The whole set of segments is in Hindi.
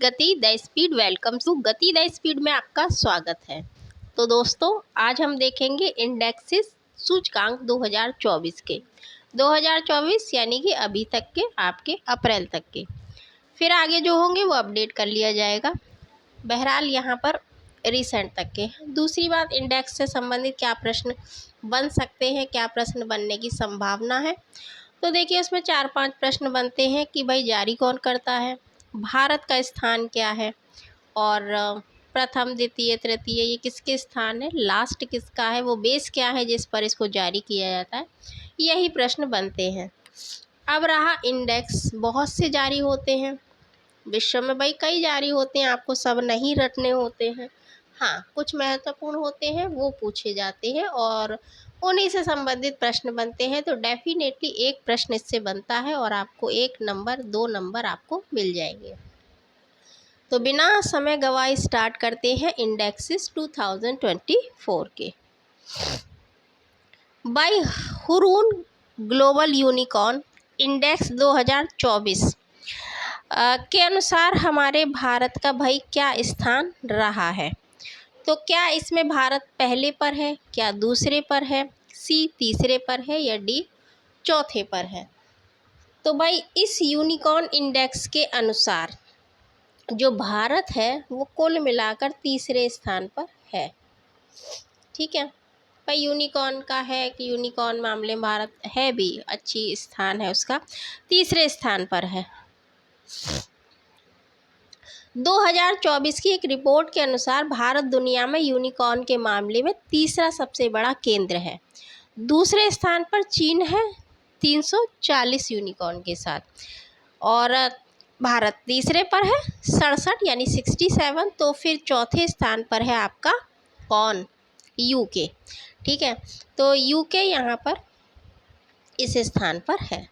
गति द स्पीड। वेलकम टू गति द स्पीड में आपका स्वागत है। तो दोस्तों, आज हम देखेंगे इंडेक्सेस सूचकांक 2024 के 2024 यानी कि अभी तक के, आपके अप्रैल तक के। फिर आगे जो होंगे वो अपडेट कर लिया जाएगा। बहरहाल यहाँ पर रिसेंट तक के। दूसरी बात, इंडेक्स से संबंधित क्या प्रश्न बन सकते हैं, क्या प्रश्न बनने की संभावना है। तो देखिए, उसमें 4-5 प्रश्न बनते हैं कि भाई जारी कौन करता है, भारत का स्थान क्या है, और प्रथम द्वितीय तृतीय ये किसके स्थान है, लास्ट किसका है, वो बेस क्या है जिस पर इसको जारी किया जाता है, यही प्रश्न बनते हैं। अब रहा इंडेक्स, बहुत से जारी होते हैं विश्व में, भाई कई जारी होते हैं, आपको सब नहीं रटने होते हैं। हाँ, कुछ महत्वपूर्ण होते हैं वो पूछे जाते हैं और उन्हीं से संबंधित प्रश्न बनते हैं। तो डेफिनेटली एक प्रश्न इससे बनता है और आपको 1 नंबर 2 नंबर आपको मिल जाएंगे। तो बिना समय गवाए स्टार्ट करते हैं इंडेक्सेस 2024 के। By Hurun global unicorn index 2024 के अनुसार हमारे भारत का भाई क्या स्थान रहा है। तो क्या इसमें भारत पहले पर है, क्या दूसरे पर है, सी तीसरे पर है, या डी चौथे पर है। तो भाई इस यूनिकॉर्न इंडेक्स के अनुसार जो भारत है वो कुल मिलाकर तीसरे स्थान पर है। ठीक है भाई, यूनिकॉर्न का है कि यूनिकॉर्न मामले में भारत है भी, अच्छी स्थान है उसका, तीसरे स्थान पर है। 2024 की एक रिपोर्ट के अनुसार भारत दुनिया में यूनिकॉर्न के मामले में तीसरा सबसे बड़ा केंद्र है। दूसरे स्थान पर चीन है 340 यूनिकॉर्न के साथ, और भारत तीसरे पर है 67 यानी 67। तो फिर चौथे स्थान पर है आपका कौन, यूके। ठीक है, तो यूके यहाँ पर इस स्थान पर है।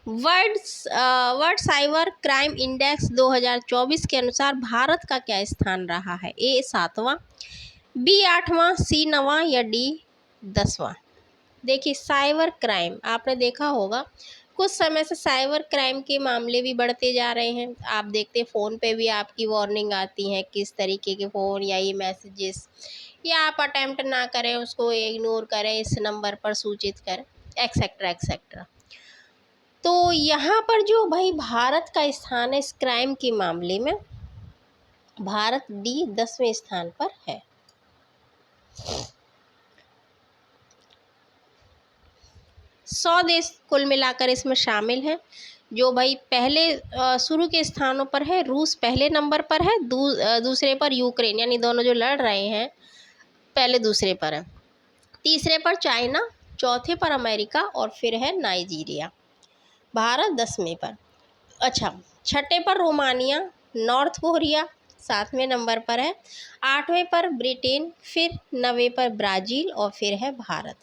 वर्ल्ड साइबर क्राइम इंडेक्स 2024 के अनुसार भारत का क्या स्थान रहा है, ए 7वां, बी 8वां, सी 9वां, या डी 10वां। देखिए, साइबर क्राइम आपने देखा होगा कुछ समय से साइबर क्राइम के मामले भी बढ़ते जा रहे हैं। आप देखते फ़ोन पे भी आपकी वार्निंग आती है किस तरीके के फ़ोन या ये मैसेजेस, या आप अटेम्प्ट ना करें, उसको इग्नोर करें, इस नंबर पर सूचित करें, एक्सेट्रा एक्सेट्रा। तो यहाँ पर जो भाई भारत का स्थान है इस क्राइम के मामले में, भारत डी 10वें स्थान पर है। सौ देश कुल मिलाकर इसमें शामिल हैं। जो भाई पहले शुरू के स्थानों पर है, रूस पहले नंबर पर है, दूसरे पर यूक्रेन, यानी दोनों जो लड़ रहे हैं पहले दूसरे पर है, तीसरे पर चाइना, चौथे पर अमेरिका, और फिर है नाइजीरिया। भारत 10वें पर। अच्छा, छठे पर रोमानिया, नॉर्थ कोरिया 7वें नंबर पर है, 8वें पर ब्रिटेन, फिर 9वें पर ब्राज़ील, और फिर है भारत।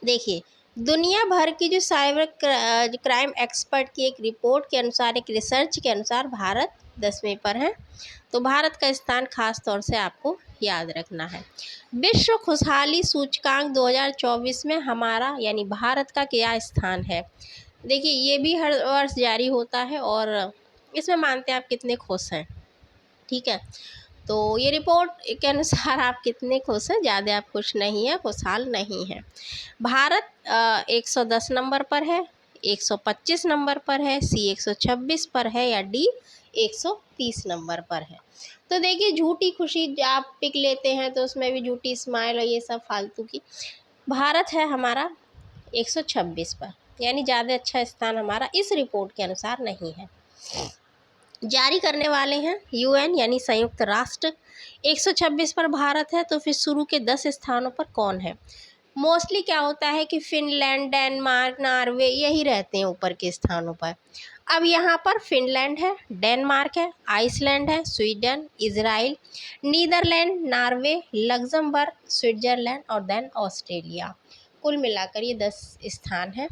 देखिए, दुनिया भर की जो साइबर क्राइम एक्सपर्ट की एक रिपोर्ट के अनुसार, एक रिसर्च के अनुसार भारत 10वें पर है। तो भारत का स्थान खास तौर से आपको याद रखना है। विश्व खुशहाली सूचकांक 2024 में हमारा यानी भारत का क्या स्थान है। देखिए, ये भी हर वर्ष जारी होता है और इसमें मानते हैं आप कितने खुश हैं। ठीक है, तो ये रिपोर्ट के अनुसार आप कितने खुश हैं, ज़्यादा आप खुश नहीं हैं, खुशहाल नहीं हैं। भारत 110 नंबर पर है, 125 नंबर पर है, सी 126 पर है, या डी 130 नंबर पर है। तो देखिए, झूठी खुशी आप पिक लेते हैं तो उसमें भी झूठी स्माइल और ये सब फालतू की। भारत है हमारा 126 पर, यानी ज़्यादा अच्छा स्थान हमारा इस रिपोर्ट के अनुसार नहीं है। जारी करने वाले हैं यूएन यानी संयुक्त राष्ट्र। 126 पर भारत है, तो फिर शुरू के 10 स्थानों पर कौन है। मोस्टली क्या होता है कि फिनलैंड, डेनमार्क, नॉर्वे यही रहते हैं ऊपर के स्थानों पर। अब यहाँ पर फिनलैंड है, डेनमार्क है, आइसलैंड है, Sweden, Israel, Netherland, Norway, Luxembourg, Switzerland, और देन ऑस्ट्रेलिया। कुल मिलाकर ये 10 स्थान हैं।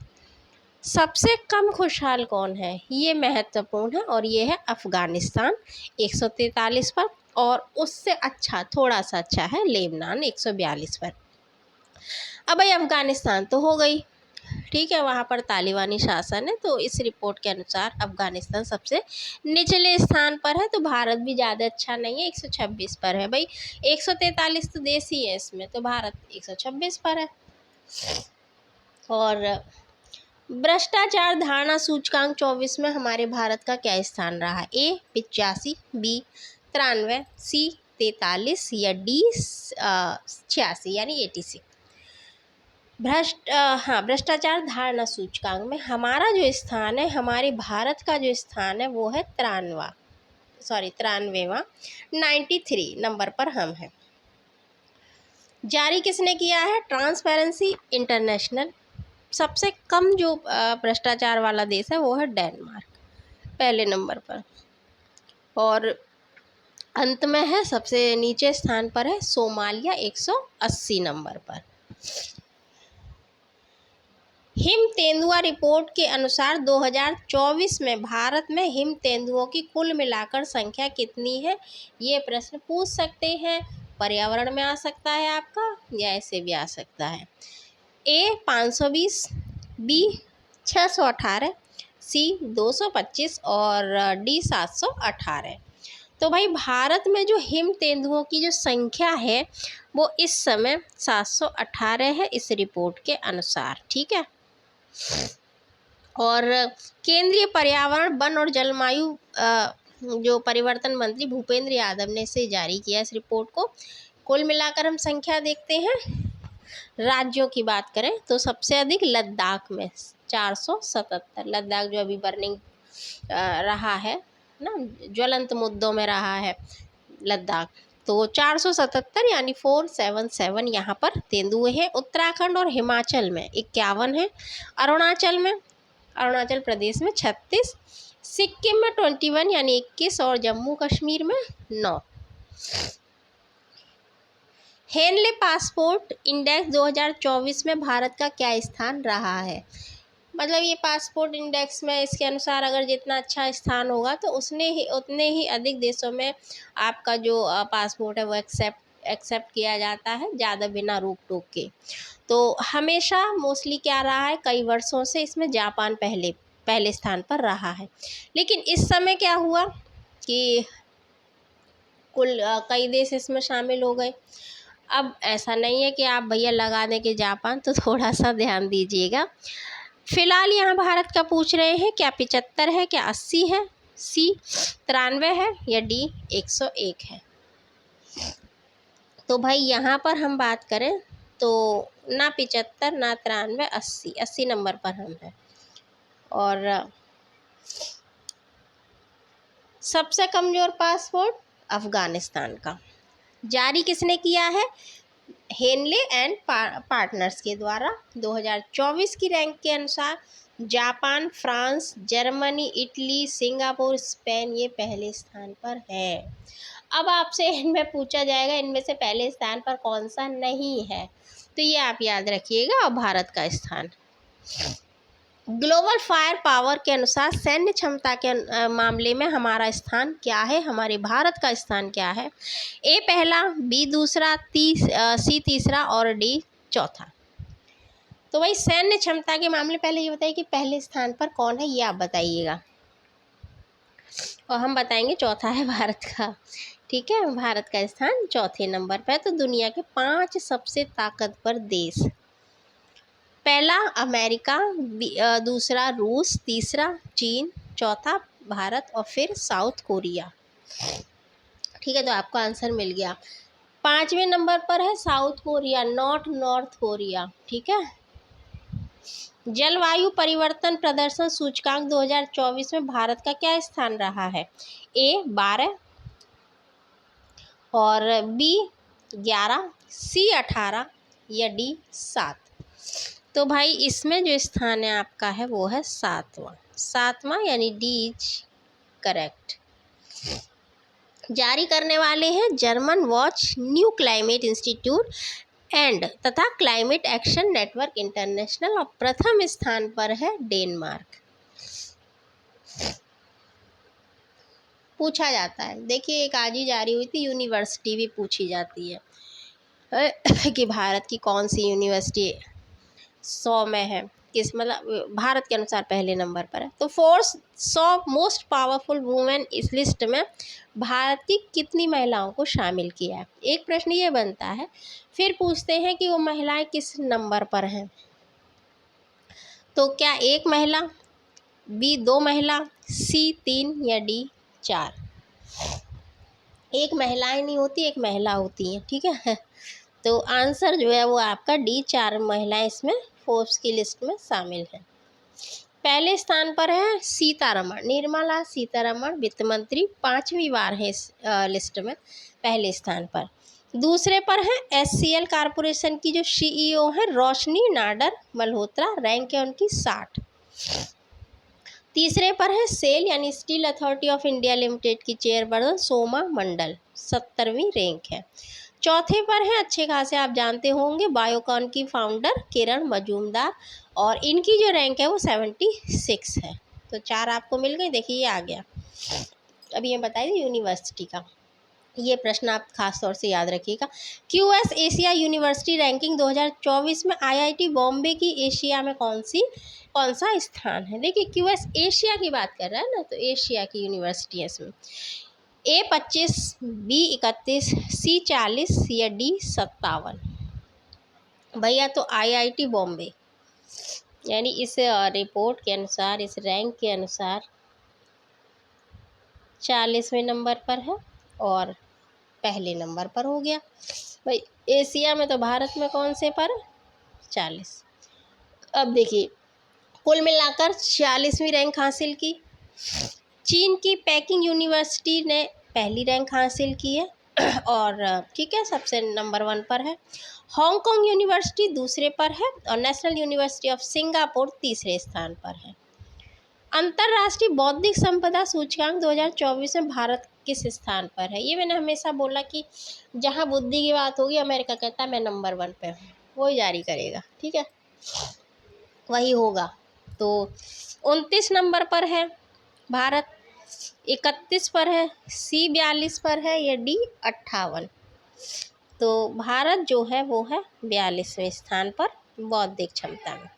सबसे कम खुशहाल कौन है, ये महत्वपूर्ण है, और ये है अफ़गानिस्तान 143 पर, और उससे अच्छा, थोड़ा सा अच्छा है लेबनान 142 पर। अब भाई अफ़गानिस्तान तो हो गई, ठीक है, वहाँ पर तालिबानी शासन है। तो इस रिपोर्ट के अनुसार अफ़गानिस्तान सबसे निचले स्थान पर है। तो भारत भी ज़्यादा अच्छा नहीं है, 126 पर है भाई। 143 तो देश ही है इसमें, तो भारत 126 पर है। और भ्रष्टाचार धारणा सूचकांक 24 में हमारे भारत का क्या स्थान रहा? ए 85, बी 93, सी 43 या डी 86 यानी 86। भ्रष्टाचार धारणा सूचकांक में हमारा जो स्थान है, हमारे भारत का जो स्थान है वो है 93वां 93 नंबर पर हम हैं। जारी किसने किया है? Transparency international. सबसे कम जो भ्रष्टाचार वाला देश है वो है डेनमार्क, पहले नंबर पर। और अंत में है, सबसे नीचे स्थान पर है सोमालिया, 180 नंबर पर। हिम तेंदुआ रिपोर्ट के अनुसार 2024 में भारत में हिम तेंदुओं की कुल मिलाकर संख्या कितनी है? ये प्रश्न पूछ सकते हैं। पर्यावरण में आ सकता है आपका, या ऐसे भी आ सकता है। ए 520, बी 618, सी 225 और डी 718। तो भाई भारत में जो हिम तेंदुओं की जो संख्या है वो इस समय 718 है इस रिपोर्ट के अनुसार। ठीक है। और केंद्रीय पर्यावरण, वन और जलवायु जो परिवर्तन मंत्री भूपेंद्र यादव ने इसे जारी किया इस रिपोर्ट को। कुल मिलाकर हम संख्या देखते हैं। राज्यों की बात करें तो सबसे अधिक लद्दाख में 477, लद्दाख जो अभी बर्निंग रहा है ना, ज्वलंत मुद्दों में रहा है लद्दाख, तो 477 यानी 477 यहाँ पर तेंदुए हैं। उत्तराखंड और हिमाचल में 51 है, अरुणाचल प्रदेश में 36, सिक्किम में 21 यानी 21 और जम्मू कश्मीर में 9। हेनले पासपोर्ट इंडेक्स 2024 में भारत का क्या स्थान रहा है? मतलब ये पासपोर्ट इंडेक्स में इसके अनुसार अगर जितना अच्छा स्थान होगा तो उतने ही अधिक देशों में आपका जो पासपोर्ट है वो एक्सेप्ट किया जाता है, ज़्यादा बिना रोक टोक के। तो हमेशा मोस्टली क्या रहा है, कई वर्षों से इसमें जापान पहले स्थान पर रहा है। लेकिन इस समय क्या हुआ कि कुल कई देश इसमें शामिल हो गए। अब ऐसा नहीं है कि आप भैया लगा दें कि जापान, तो थोड़ा सा ध्यान दीजिएगा। फिलहाल यहाँ भारत का पूछ रहे हैं, क्या 75 है, क्या 80 है, सी 93 है या डी 101 है। तो भाई यहाँ पर हम बात करें तो ना 75 ना 93, 80 नंबर पर हम हैं। और सबसे कमज़ोर पासपोर्ट अफ़गानिस्तान का जारी किसने किया है? हेनले एंड पार्टनर्स के द्वारा। 2024 की रैंक के अनुसार Japan, France, Germany, Italy, Singapore, Spain ये पहले स्थान पर है। अब आपसे इनमें पूछा जाएगा इनमें से पहले स्थान पर कौन सा नहीं है, तो ये आप याद रखिएगा। और भारत का स्थान ग्लोबल फायर पावर के अनुसार सैन्य क्षमता के मामले में हमारा स्थान क्या है, हमारे भारत का स्थान क्या है? ए पहला, बी दूसरा, सी तीसरा और डी चौथा। तो भाई सैन्य क्षमता के मामले पहले ये बताइए कि पहले स्थान पर कौन है, ये आप बताइएगा। और हम बताएंगे चौथा है भारत का। ठीक है, भारत का स्थान चौथे नंबर पर है। तो दुनिया के 5 सबसे ताकतवर देश, पहला अमेरिका, दूसरा रूस, तीसरा चीन, चौथा भारत और फिर साउथ कोरिया। ठीक है, तो आपको आंसर मिल गया। 5वें नंबर पर है south Korea, not north Korea. ठीक है। जलवायु परिवर्तन प्रदर्शन सूचकांक 2024 में भारत का क्या स्थान रहा है? ए 12 और बी 11, सी 18 या डी 7। तो भाई इसमें जो स्थान है आपका है वो है 7वां यानी डी इज करेक्ट। जारी करने वाले हैं German watch, new climate institute and तथा क्लाइमेट एक्शन नेटवर्क इंटरनेशनल, और प्रथम स्थान पर है डेनमार्क। पूछा जाता है, देखिए एक आज ही जारी हुई थी, यूनिवर्सिटी भी पूछी जाती है कि भारत की कौन सी यूनिवर्सिटी 100 में है, किस मतलब भारत के अनुसार पहले नंबर पर है। तो 400 मोस्ट पावरफुल वुमेन इस लिस्ट में भारत की कितनी महिलाओं को शामिल किया है। एक प्रश्न ये बनता है। फिर पूछते हैं कि वो महिलाएं किस नंबर पर हैं। तो क्या 1 महिला, बी 2 महिला, सी 3 या डी 4। एक महिलाएं नहीं होती, एक महिला होती हैं, ठीक है। तो आंसर जो है वो आपका डी 4 महिलाएं इसमें फोर्ब्स की लिस्ट में शामिल हैं। पहले स्थान पर है सीतारमण, निर्मला सीतारमण वित्त मंत्री 5वीं बार है इस लिस्ट में पहले स्थान पर। दूसरे पर है एचसीएल कॉरपोरेशन की जो सीईओ है रोशनी नाडर मल्होत्रा, रैंक है उनकी 60। तीसरे पर है सेल यानी steel authority of India limited की चेयरपर्सन सोमा मंडल, 70वीं रैंक है। चौथे पर है अच्छे खासे आप जानते होंगे बायोकॉन की फाउंडर किरण मजूमदार, और इनकी जो रैंक है वो 76 है। तो 4 आपको मिल गई। देखिए ये आ गया। अभी ये बताइए यूनिवर्सिटी का, ये प्रश्न आप खास तौर से याद रखिएगा। क्यूएस एशिया यूनिवर्सिटी रैंकिंग 2024 में आईआईटी बॉम्बे की एशिया में कौन सा स्थान है। देखिए क्यूएस एशिया की बात कर रहा है ना, तो एशिया की यूनिवर्सिटी है इसमें। A25, B31, C40 या D57। भैया तो आईआईटी बॉम्बे यानी इस रिपोर्ट के अनुसार, इस रैंक के अनुसार 40वें नंबर पर है और पहले नंबर पर हो गया। भाई एशिया में तो भारत में कौन से पर 40। अब देखिए कुल मिलाकर 46वीं रैंक हासिल की। चीन की पेकिंग यूनिवर्सिटी ने पहली रैंक हासिल की है और ठीक है सबसे नंबर 1 पर है। हांगकांग यूनिवर्सिटी दूसरे पर है और नेशनल यूनिवर्सिटी ऑफ सिंगापुर तीसरे स्थान पर है। अंतर्राष्ट्रीय बौद्धिक संपदा सूचकांक 2024 में भारत किस स्थान पर है। ये मैंने हमेशा बोला कि जहाँ बुद्धि की बात होगी अमेरिका कहता है मैं नंबर 1 पे हूँ, वही जारी करेगा, ठीक है, वही होगा। तो 29 नंबर पर है भारत, 31 पर है, सी 42 पर है या डी 58। तो भारत जो है वो है 42वें स्थान पर बौद्धिक क्षमता में।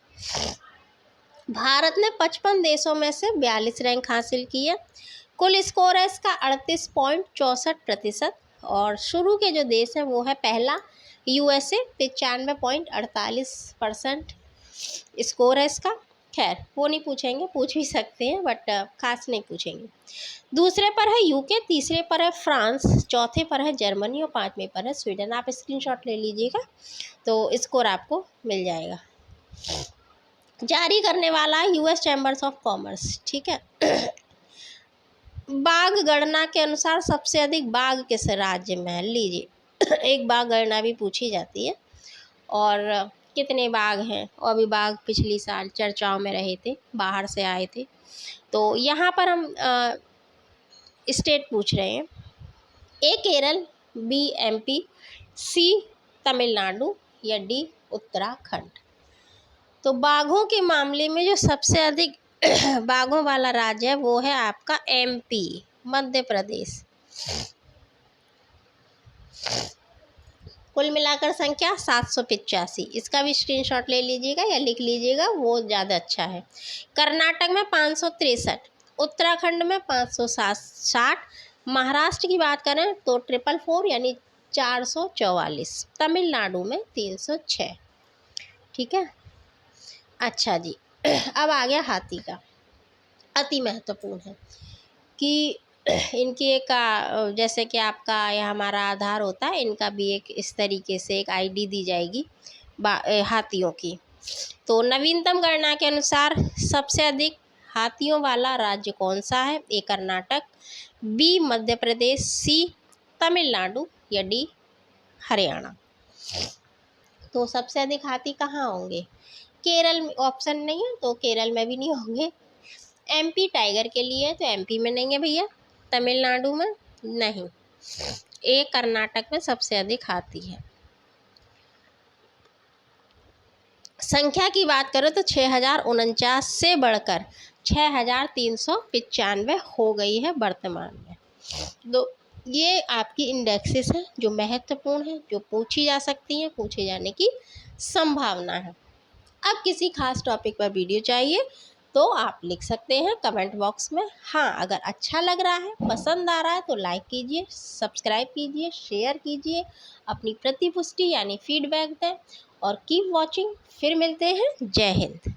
भारत ने 55 देशों में से 42 रैंक हासिल की है। कुल स्कोर है इसका 38.64%। और शुरू के जो देश हैं वो है पहला यूएसए 95.48% स्कोर है इसका। खैर वो नहीं पूछेंगे, पूछ भी सकते हैं बट खास नहीं पूछेंगे। दूसरे पर है यूके, तीसरे पर है फ्रांस, चौथे पर है जर्मनी और 5वें पर है स्वीडन। आप स्क्रीनशॉट ले लीजिएगा तो स्कोर आपको मिल जाएगा। जारी करने वाला यूएस चैम्बर्स ऑफ कॉमर्स, ठीक है। बाघ गणना के अनुसार सबसे अधिक बाघ किस राज्य में है। लीजिए एक बाघ गणना भी पूछी जाती है और कितने बाघ हैं, और भी बाघ पिछली साल चर्चाओं में रहे थे, बाहर से आए थे। तो यहाँ पर हम स्टेट पूछ रहे हैं। ए केरल, बी एमपी, सी तमिलनाडु या डी उत्तराखंड। तो बाघों के मामले में जो सबसे अधिक बाघों वाला राज्य है वो है आपका एमपी, मध्य प्रदेश। कुल मिलाकर संख्या 785। इसका भी स्क्रीनशॉट ले लीजिएगा या लिख लीजिएगा, वो ज़्यादा अच्छा है। कर्नाटक में 563, उत्तराखंड में 560, महाराष्ट्र की बात करें तो 444 यानी 444, तमिलनाडु में 306, ठीक है। अच्छा जी अब आ गया हाथी का। अति महत्वपूर्ण है कि इनकी एक जैसे कि आपका यह हमारा आधार होता है, इनका भी एक इस तरीके से एक आईडी दी जाएगी हाथियों की। तो नवीनतम गणना के अनुसार सबसे अधिक हाथियों वाला राज्य कौन सा है। ए कर्नाटक, बी मध्य प्रदेश, सी तमिलनाडु या डी हरियाणा। तो सबसे अधिक हाथी कहाँ होंगे। केरल में ऑप्शन नहीं है तो केरल में भी नहीं होंगे। एमपी टाइगर के लिए तो एमपी में नहीं है भैया, तमिलनाडु में नहीं, ए कर्नाटक में सबसे अधिक हाथी है। संख्या की बात करें तो 6049 से बढ़कर 6395 हो गई है वर्तमान में। तो ये आपकी इंडेक्सेस हैं जो महत्वपूर्ण हैं, जो पूछी जा सकती हैं, पूछे जाने की संभावना है। अब किसी खास टॉपिक पर वीडियो चाहिए तो आप लिख सकते हैं कमेंट बॉक्स में। हाँ, अगर अच्छा लग रहा है, पसंद आ रहा है तो लाइक कीजिए, सब्सक्राइब कीजिए, शेयर कीजिए, अपनी प्रतिपुष्टि यानी फीडबैक दें और कीप वॉचिंग। फिर मिलते हैं। जय हिंद।